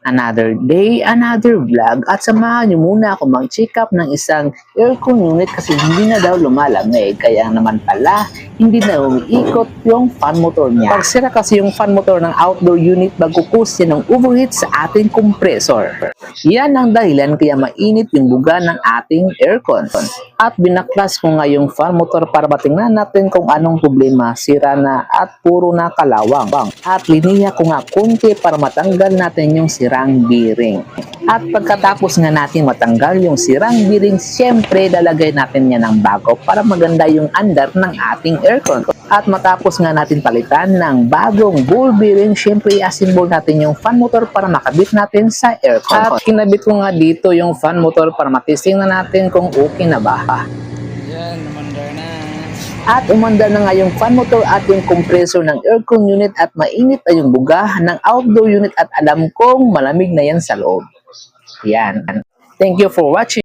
Another day, another vlog at samahan niyo muna ako mag-check up ng isang aircon unit kasi hindi na daw lumalamig kaya naman pala hindi na umiikot yung fan motor niya. Pag sira kasi yung fan motor ng outdoor unit magkukos yan ng overheat sa ating compressor. Yan ang dahilan kaya mainit yung buga ng ating aircon. At binaklas ko nga yung fan motor para matingnan natin kung anong problema, sira na at puro na kalawang. At liniya ko nga konti para matanggal natin yung sirang bearing. At pagkatapos nga natin matanggal yung sirang bearing, syempre lalagay natin yan ng bago para maganda yung andar ng ating aircon. At matapos nga natin palitan ng bagong ball bearing, syempre i-assemble natin yung fan motor para makabit natin sa aircon. At kinabit ko nga dito yung fan motor para matesting na natin kung okay na ba. Yan, umandar na. At umandar na nga yung fan motor at yung compressor ng aircon unit at mainit na yung buga ng outdoor unit at alam kong malamig na yan sa loob. Yan. Thank you for watching.